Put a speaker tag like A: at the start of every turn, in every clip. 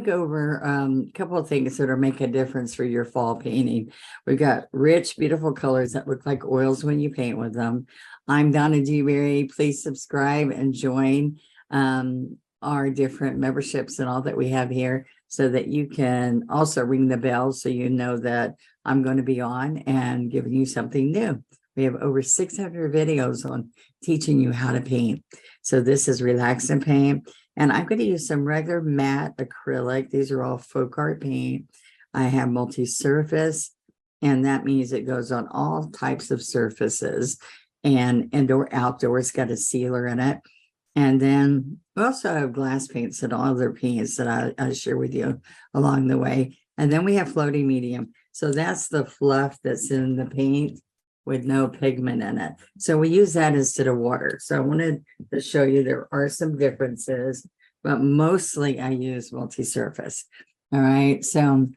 A: go over a couple of things that'll make a difference for your fall painting. We've got rich, beautiful colors that look like oils when you paint with them. I'm Donna Dewberry. Please subscribe and join our different memberships and all that we have here so that you can also ring the bell so you know that I'm going to be on and giving you something new. We have over 600 videos on teaching you how to paint. So this is Relax and Paint. And I'm going to use some regular matte acrylic. These are all folk art paint. I have multi-surface, and that means it goes on all types of surfaces. And indoor, outdoor, it's got a sealer in it. And then we also have glass paints and all other paints that I share with you along the way. And then we have floating medium. So that's the fluff that's in the paint with no pigment in it. So we use that instead of water. So I wanted to show you there are some differences, but mostly I use multi-surface. All right. So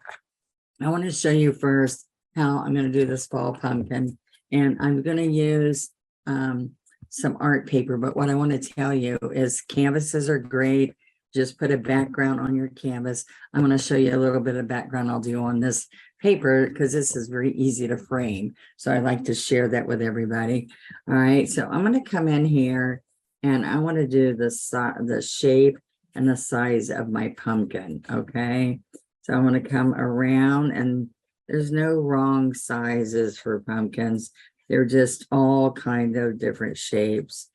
A: I want to show you first how I'm going to do this fall pumpkin. And I'm going to use some art paper, but what I want to tell you is canvases are great. Just put a background on your canvas. I'm going to show you a little bit of background I'll do on this paper because this is very easy to frame. So I like to share that with everybody. All right, so I'm going to come in here and I want to do the shape and the size of my pumpkin. Okay, so I want to come around, and there's no wrong sizes for pumpkins. They're just all kind of different shapes,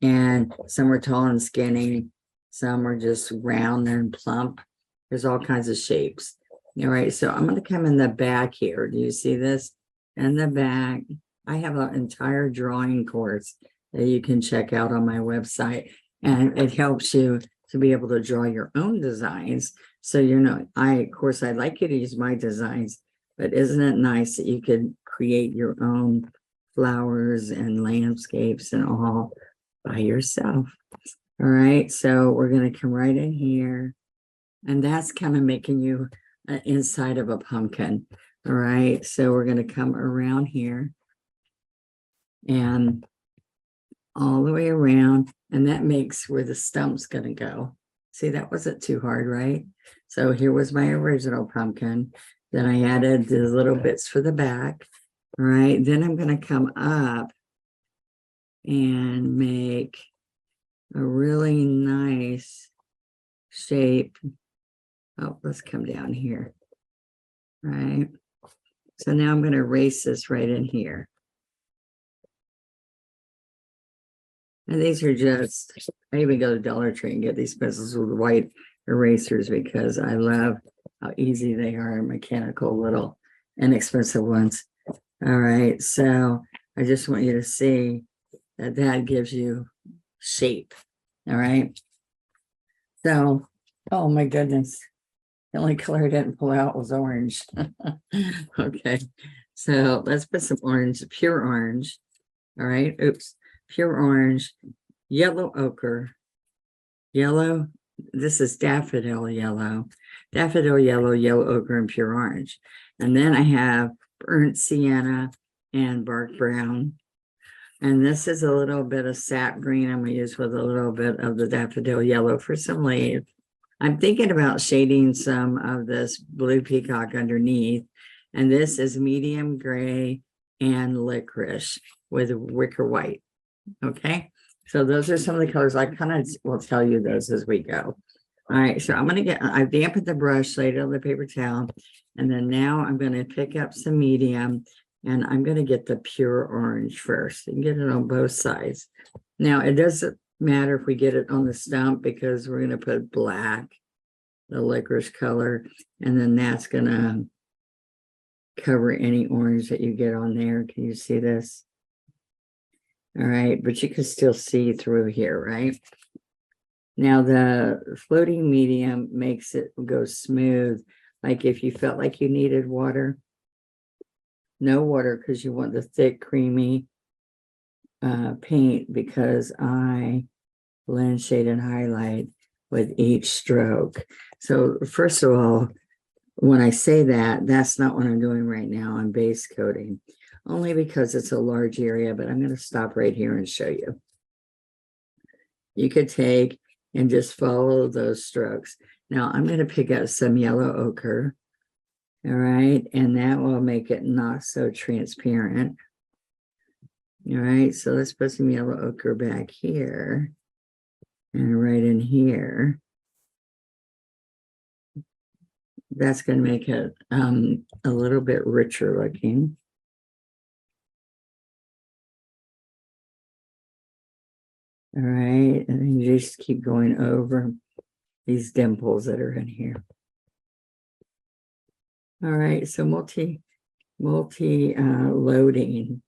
A: and some are tall and skinny. Some are just round and plump. There's all kinds of shapes. All right, so I'm going to come in the back here. Do you see this? In the back, I have an entire drawing course that you can check out on my website. And it helps you to be able to draw your own designs. So, you know, of course, I'd like you to use my designs, but isn't it nice that you could create your own flowers and landscapes and all by yourself? All right, so we're going to come right in here, and that's kind of making you inside of a pumpkin. All right, so we're going to come around here and all the way around, and that makes where the stump's going to go. See, that wasn't too hard, right? So here was my original pumpkin. Then I added the little bits for the back. All right, then I'm going to come up and make a really nice shape. Oh, let's come down here. Right. So now I'm going to erase this right in here. And these are just, I even go to Dollar Tree and get these pencils with white erasers because I love how easy they are, mechanical, little inexpensive ones. All right. So I just want you to see that that gives you shape. All right. So, oh my goodness. The only color I didn't pull out was orange. Okay. So let's put some orange, pure orange. All right. Oops. Pure orange, yellow ochre, yellow. This is daffodil yellow, yellow ochre, and pure orange. And then I have burnt sienna and bark brown. And this is a little bit of sap green I'm going to use with a little bit of the daffodil yellow for some leaves. I'm thinking about shading some of this blue peacock underneath. And this is medium gray and licorice with wicker white. Okay. So those are some of the colors. I kind of will tell you those as we go. All right. So I'm going to I've dampened the brush, laid it on the paper towel. And then now I'm going to pick up some medium. And I'm going to get the pure orange first and get it on both sides. Now, it doesn't matter if we get it on the stump because we're going to put black, the licorice color, and then that's going to cover any orange that you get on there. Can you see this? All right, but you can still see through here, right? Now, the floating medium makes it go smooth. Like if you felt like you needed water, no water because you want the thick, creamy paint because I blend, shade, and highlight with each stroke. So first of all, when I say that, that's not what I'm doing right now. I'm base coating, only because it's a large area, but I'm going to stop right here and show you. You could take and just follow those strokes. Now I'm going to pick up some yellow ochre. All right. And that will make it not so transparent. All right. So let's put some yellow ochre back here and right in here. That's going to make it a little bit richer looking. All right, and then you just keep going over these dimples that are in here. All right, so multi loading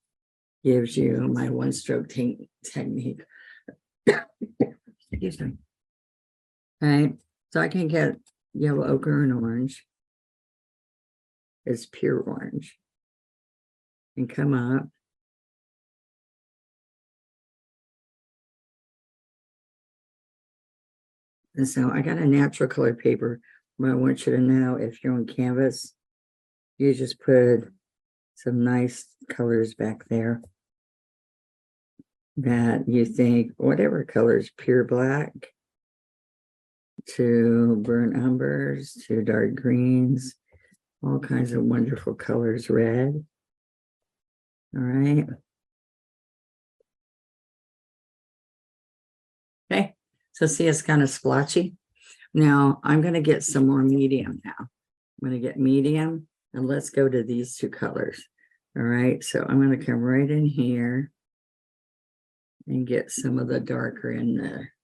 A: gives you my one stroke technique. Excuse me. All right, so I can get yellow ochre and orange. It's pure orange. And come up. And so I got a natural color paper, but I want you to know if you're on canvas, you just put some nice colors back there that you think, whatever colors, pure black to burnt umbers to dark greens, all kinds of wonderful colors, red. All right. Okay, so see, it's kind of splotchy. Now I'm going to get some more medium now. I'm going to get medium, and let's go to these two colors. All right, so I'm going to come right in here and get some of the darker in there.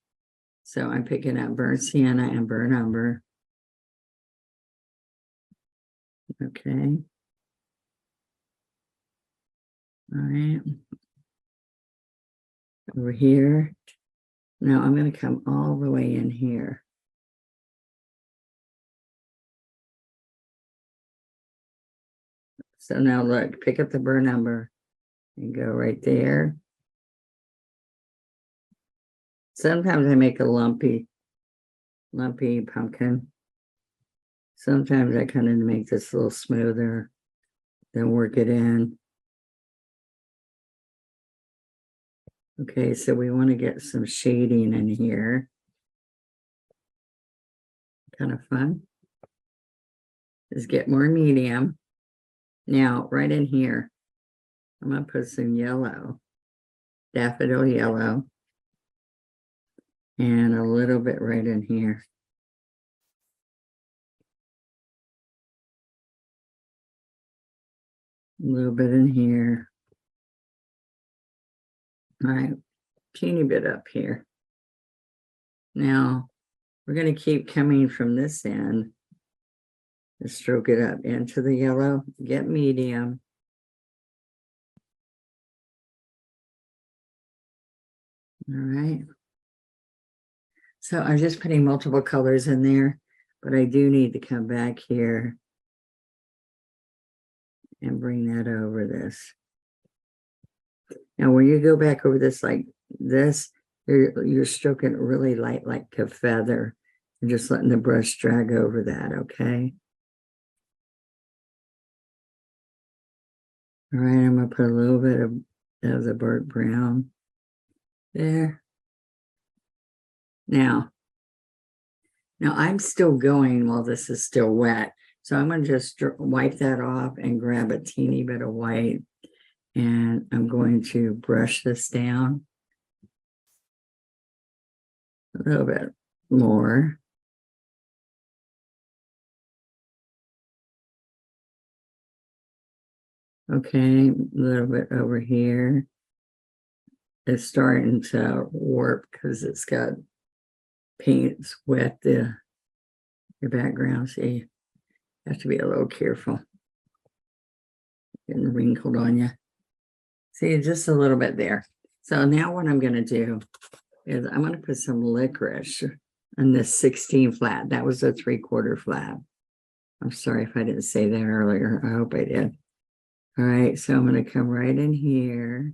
A: So I'm picking up burnt sienna and burnt umber. Okay. All right. Over here. Now I'm going to come all the way in here. So now look, pick up the burnt umber and go right there. Sometimes I make a lumpy pumpkin. Sometimes I kind of make this a little smoother, then work it in. Okay, so we want to get some shading in here. Kind of fun. Just get more medium. Now, right in here, I'm going to put some yellow, daffodil yellow, and a little bit right in here. A little bit in here. All right, teeny bit up here. Now, we're going to keep coming from this end. Just stroke it up into the yellow, get medium. All right. So I'm just putting multiple colors in there, but I do need to come back here and bring that over this. Now, when you go back over this like this, you're stroking it really light, like a feather, and just letting the brush drag over that, okay? All right, I'm going to put a little bit of the burnt brown there. Now I'm still going while this is still wet. So I'm going to just wipe that off and grab a teeny bit of white. And I'm going to brush this down a little bit more. Okay, a little bit over here. It's starting to warp because it's got paint's wet your background. See, you have to be a little careful. Getting wrinkled on you. See, just a little bit there. So now what I'm going to do is I'm going to put some licorice on this 16 flat. That was a 3/4 flat. I'm sorry if I didn't say that earlier. I hope I did. All right, so I'm going to come right in here.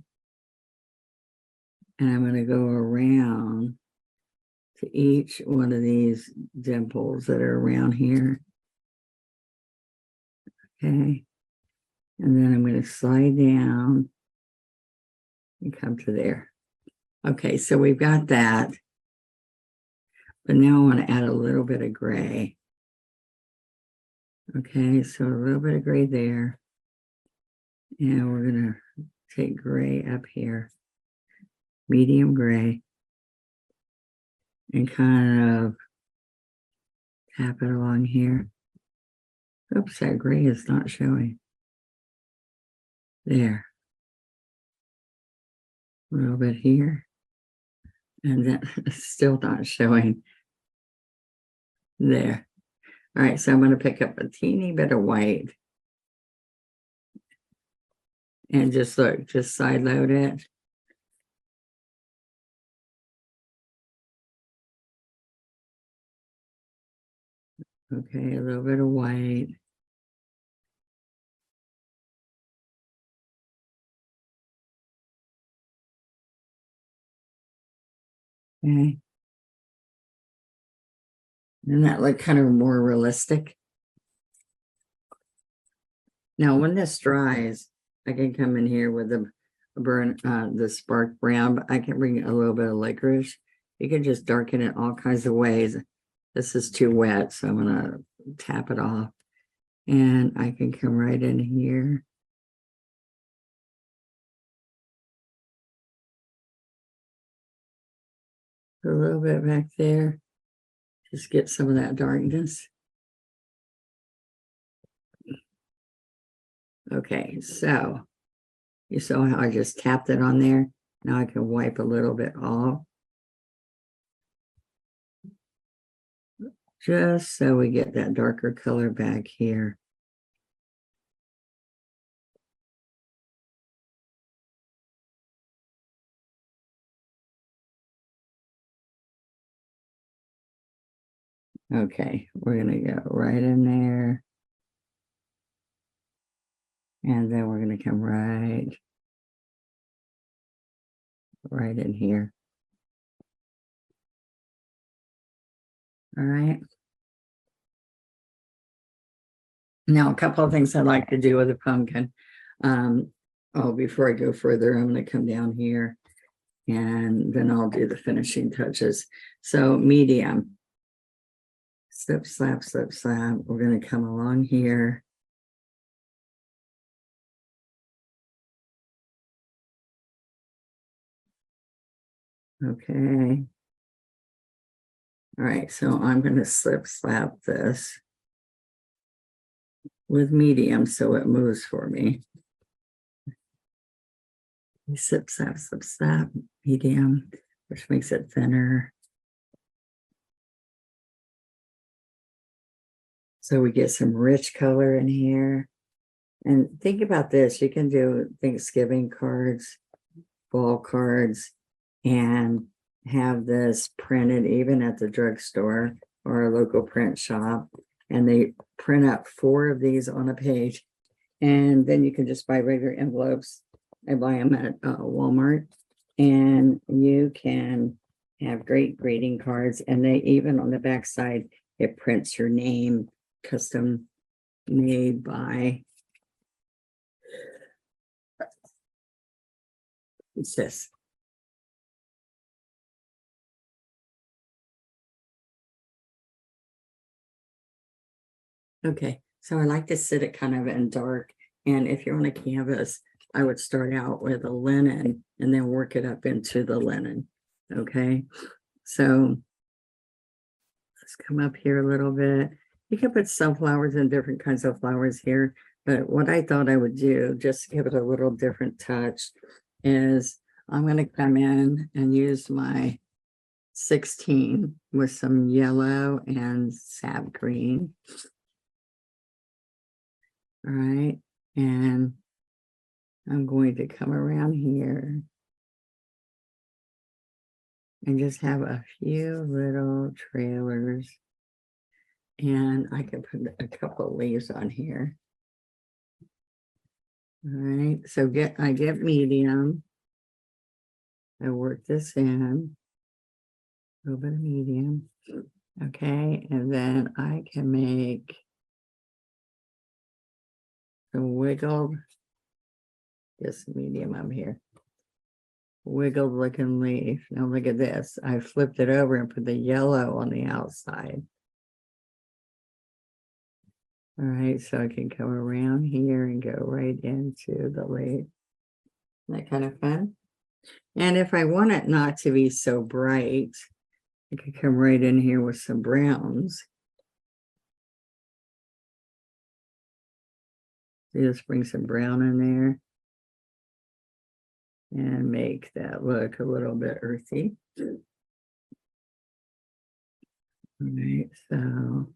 A: And I'm going to go around to each one of these dimples that are around here. Okay. And then I'm going to slide down and come to there. Okay, so we've got that. But now I want to add a little bit of gray. Okay, so a little bit of gray there. And we're going to take gray up here, medium gray, and kind of tap it along here. Oops, that gray is not showing. There. A little bit here. And then it's still not showing. There. All right, so I'm going to pick up a teeny bit of white. And just look, just side load it. Okay, a little bit of white. Okay. And that look kind of more realistic. Now, when this dries, I can come in here with the spark brown, but I can bring a little bit of licorice. You can just darken it all kinds of ways. This is too wet, so I'm gonna tap it off. And I can come right in here. A little bit back there. Just get some of that darkness. Okay, so you saw how I just tapped it on there. Now I can wipe a little bit off. Just so we get that darker color back here. Okay, we're gonna go right in there. And then we're gonna come right in here. All right. Now, a couple of things I like to do with a pumpkin. Before I go further, I'm gonna come down here and then I'll do the finishing touches. So medium. Slip, slap, slip, slap. We're gonna come along here. Okay. All right, so I'm going to slip slap this with medium so it moves for me. Slip slap, medium, which makes it thinner. So we get some rich color in here. And think about this, you can do Thanksgiving cards, fall cards, and have this printed even at the drugstore or a local print shop. And they print out 4 of these on a page. And then you can just buy regular envelopes. I buy them at Walmart. And you can have great greeting cards. And they even on the back side, it prints your name, custom made by. It's this. Okay, so I like to sit it kind of in dark. And if you're on a canvas, I would start out with a linen and then work it up into the linen. Okay, so let's come up here a little bit. You can put sunflowers and different kinds of flowers here. But what I thought I would do, just to give it a little different touch, is I'm going to come in and use my 16 with some yellow and sap green. All right, and I'm going to come around here and just have a few little trailers. And I can put a couple of leaves on here. All right, so I get medium. I work this in, a little bit of medium. Okay, and then I can make some wiggled, just medium up here. wiggled looking leaf. Now look at this. I flipped it over and put the yellow on the outside. All right, so I can come around here and go right into the leaf. Isn't that kind of fun? And if I want it not to be so bright, I could come right in here with some browns. Just bring some brown in there and make that look a little bit earthy. All right, so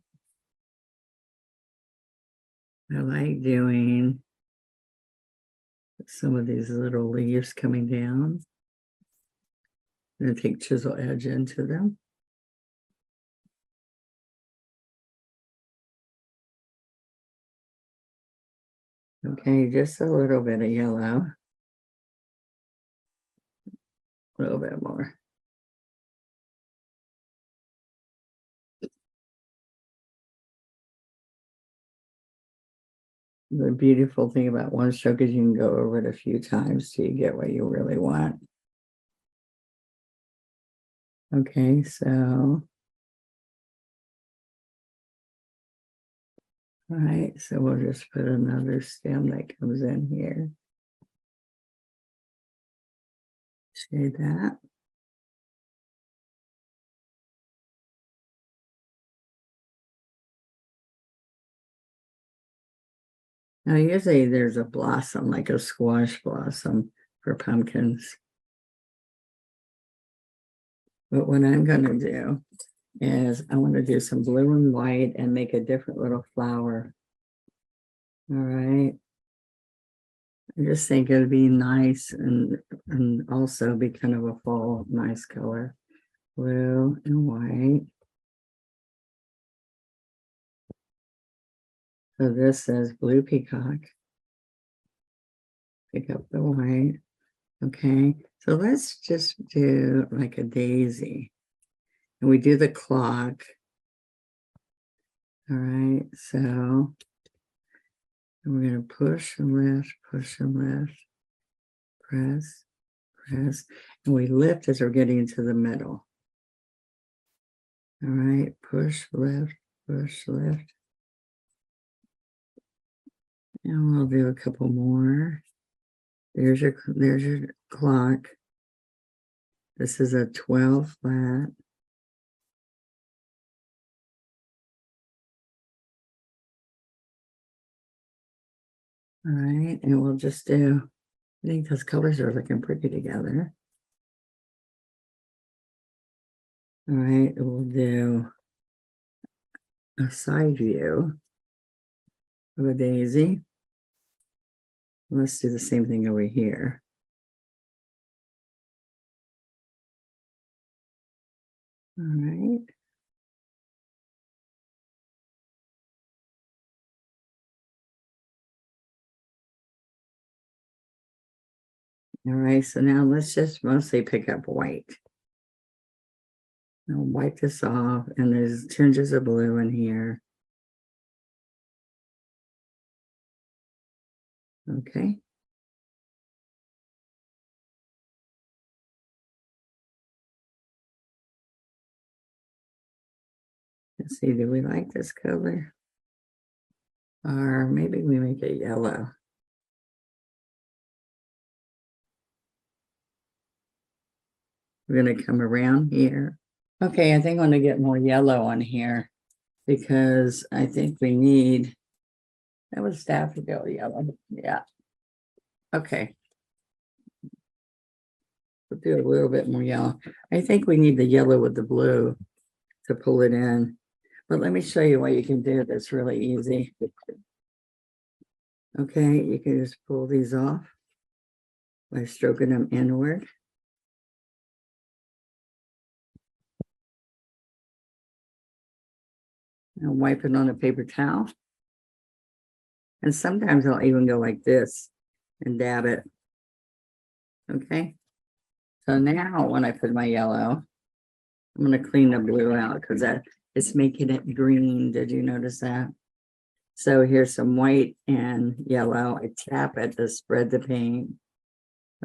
A: I like doing some of these little leaves coming down. I'm going to take chisel edge into them. Okay, just a little bit of yellow. A little bit more. The beautiful thing about one stroke is you can go over it a few times till you get what you really want. Okay, so all right, so we'll just put another stem that comes in here. Shade that. Now usually there's a blossom, like a squash blossom for pumpkins. But what I'm going to do is I want to do some blue and white and make a different little flower. All right. I just think it'd be nice and also be kind of a fall nice color. Blue and white. So this says blue peacock. Pick up the white. Okay. So let's just do like a daisy. And we do the clock. All right. So we're going to push and lift, press, press, and we lift as we're getting into the middle. All right, push, lift, and we'll do a couple more. There's your clock. This is a 12 flat. All right, and we'll just do, I think those colors are looking pretty together. All right, we'll do a side view of a daisy. Let's do the same thing over here. All right. All right, so now let's just mostly pick up white. I'll wipe this off, and there's tinges of blue in here. Okay. Let's see, do we like this color? Or maybe we make it yellow. We're going to come around here. Okay, I think I'm going to get more yellow on here because I think we need, that was daffodil yellow. Yeah. Okay. We'll do a little bit more yellow. I think we need the yellow with the blue to pull it in. But let me show you what you can do that's really easy. Okay, you can just pull these off by stroking them inward. And wipe it on a paper towel. And sometimes I'll even go like this and dab it. Okay. So now when I put my yellow, I'm going to clean the blue out because that it's making it green. Did you notice that? So here's some white and yellow. I tap it to spread the paint.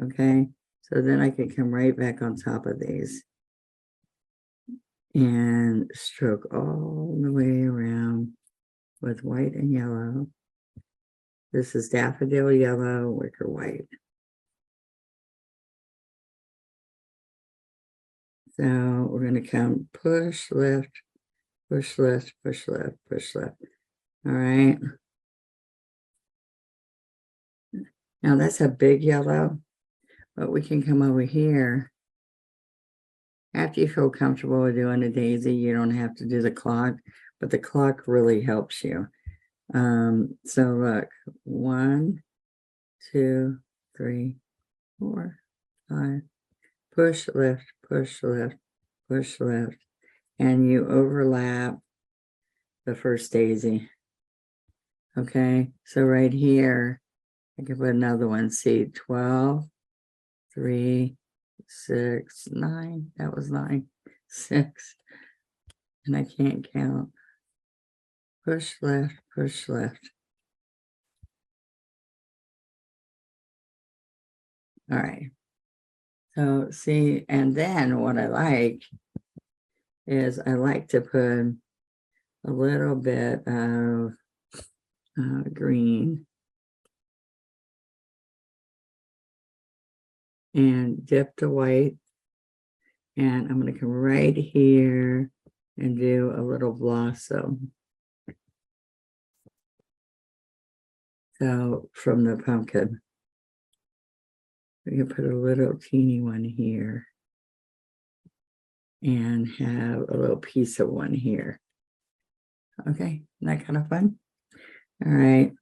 A: Okay. So then I can come right back on top of these and stroke all the way around with white and yellow. This is daffodil yellow, wicker white. So we're going to come push, lift, push, lift, push, lift, push, lift. All right. Now that's a big yellow, but we can come over here. After you feel comfortable with doing a daisy, you don't have to do the clock, but the clock really helps you. So look, 1, 2, 3, 4, 5, push, lift, push, lift, push, lift, and you overlap the first daisy. Okay, so right here, I can put another one. See, 12, 3, 6, 9. That was 9, 6, and I can't count. Push left, push left. All right. So see, and then what I like is I like to put a little bit of green and dip to white. And I'm going to come right here and do a little blossom. So from the pumpkin, we can put a little teeny one here and have a little piece of one here. Okay, isn't that kind of fun? All right.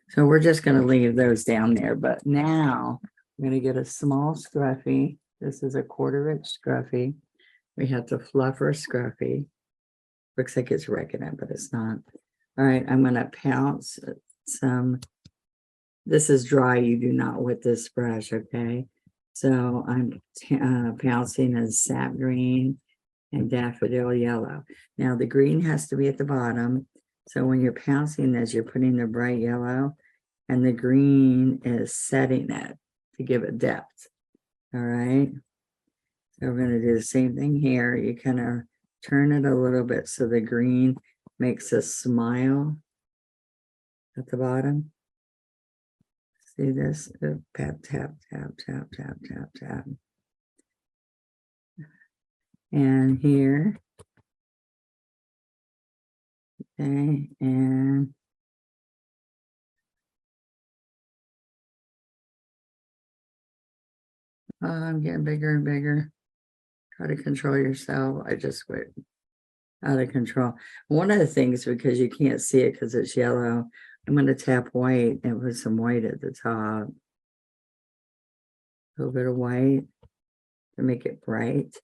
A: So we're just going to leave those down there. But now I'm going to get a small scruffy. This is a 1/4 inch scruffy. We have to fluff our scruffy. Looks like it's wrecking it, but it's not. All right, I'm going to pounce some. This is dry. You do not with this brush, okay? So I'm pouncing a sap green and daffodil yellow. Now the green has to be at the bottom. So when you're pouncing this, you're putting the bright yellow and the green is setting it to give it depth. All right. So we're going to do the same thing here. You kind of turn it a little bit so the green makes a smile at the bottom. See this? Tap, tap, tap, tap, tap, tap, tap. And here. Okay, and I'm getting bigger and bigger. Try to control yourself. I just went out of control. One of the things, because you can't see it because it's yellow, I'm going to tap white and put some white at the top. A little bit of white to make it bright.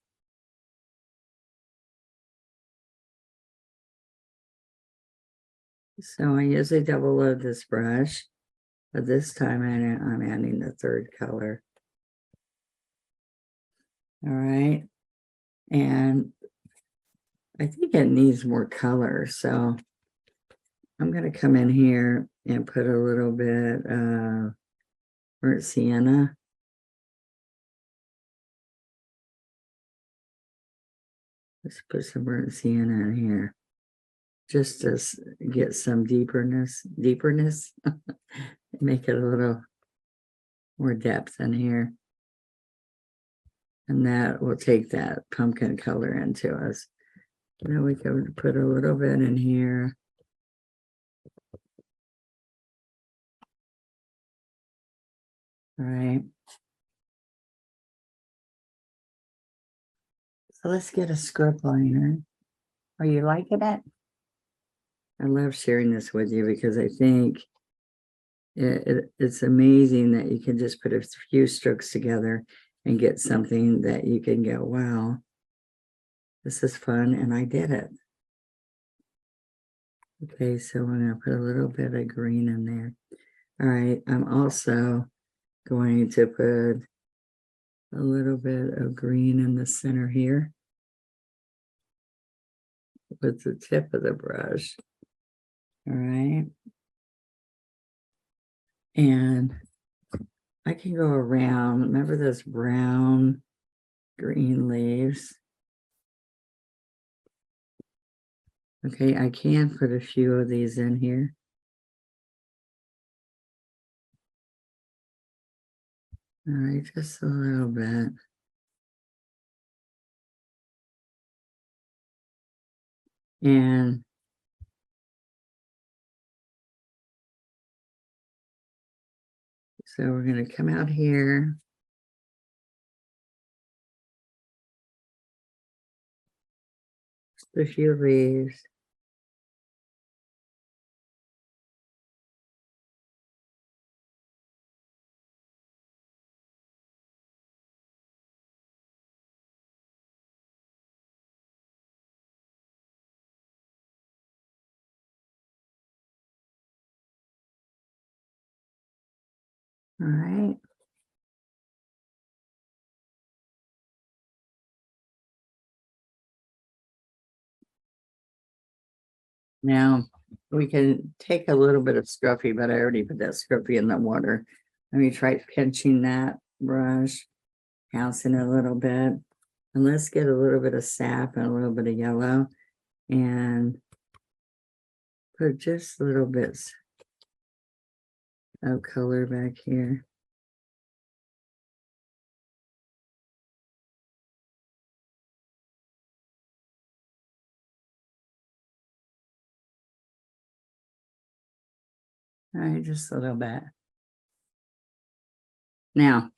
A: So I usually double load this brush, but this time I'm adding the 3rd color. All right. And I think it needs more color. So I'm going to come in here and put a little bit of burnt sienna. Let's put some burnt sienna in here. Just to get some deeperness, make it a little more depth in here. And that will take that pumpkin color into us. Now we can put a little bit in here. All right. So let's get a script liner. Are you liking it? I love sharing this with you because I think it's amazing that you can just put a few strokes together and get something that you can go, wow, this is fun, and I did it. Okay, so I'm going to put a little bit of green in there. All right, I'm also going to put a little bit of green in the center here with the tip of the brush. All right. And I can go around. Remember those brown, green leaves? Okay, I can put a few of these in here. All right, just a little bit. And so we're going to come out here. Just a few leaves. All right. Now we can take a little bit of scruffy, but I already put that scruffy in the water. Let me try pinching that brush, housing a little bit, and let's get a little bit of sap and a little bit of yellow and put just little bits of color back here. All right, just a little bit. Now,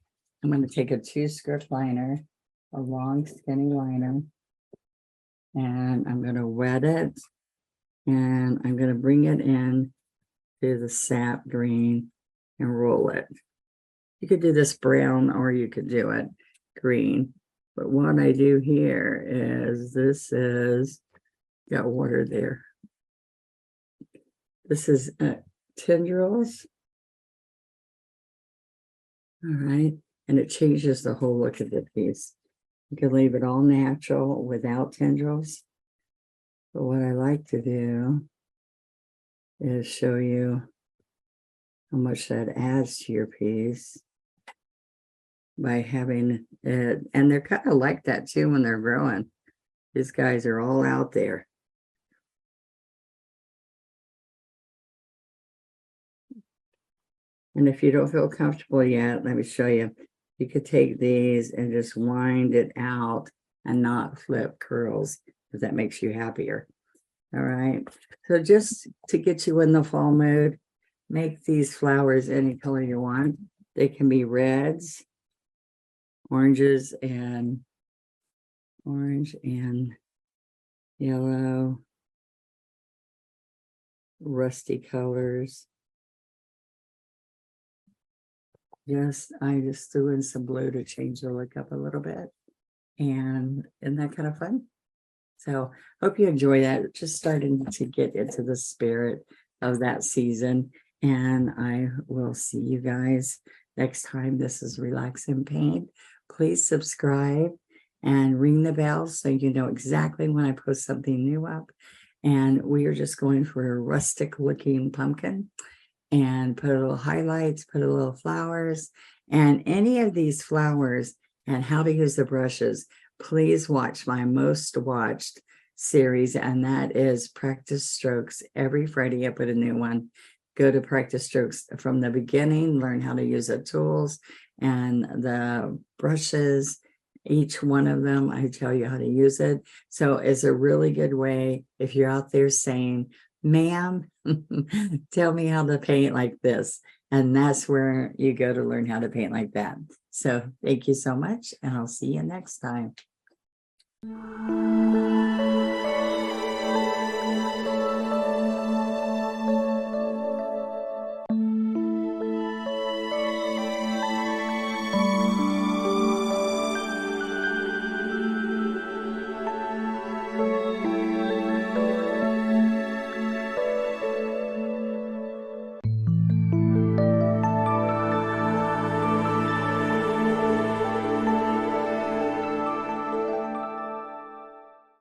A: I'm going to take a 2-script liner, a long skinny liner, and I'm going to wet it, and I'm going to bring it in to the sap green and roll it. You could do this brown or you could do it green. But what I do here is this is, got water there. This is tendrils. All right. And it changes the whole look of the piece. You can leave it all natural without tendrils. But what I like to do is show you how much that adds to your piece by having it. And they're kind of like that too when they're growing. These guys are all out there. And if you don't feel comfortable yet, let me show you. You could take these and just wind it out and not flip curls, if that makes you happier. All right. So just to get you in the fall mood, make these flowers any color you want. They can be reds, oranges, and orange and yellow, rusty colors. Yes, I just threw in some blue to change the look up a little bit. And isn't that kind of fun? So hope you enjoy that. Just starting to get into the spirit of that season. And I will see you guys next time. This is Relax and Paint. Please subscribe and ring the bell so you know exactly when I post something new up. And we are just going for a rustic looking pumpkin. And put a little highlights, put a little flowers, and any of these flowers and how to use the brushes, please watch my most watched series, and that is Practice Strokes. Every Friday I put a new one. Go to Practice Strokes from the beginning, learn how to use the tools and the brushes. Each one of them, I tell you how to use it. So it's a really good way if you're out there saying, ma'am, tell me how to paint like this. And that's where you go to learn how to paint like that. So thank you so much, and I'll see you next time.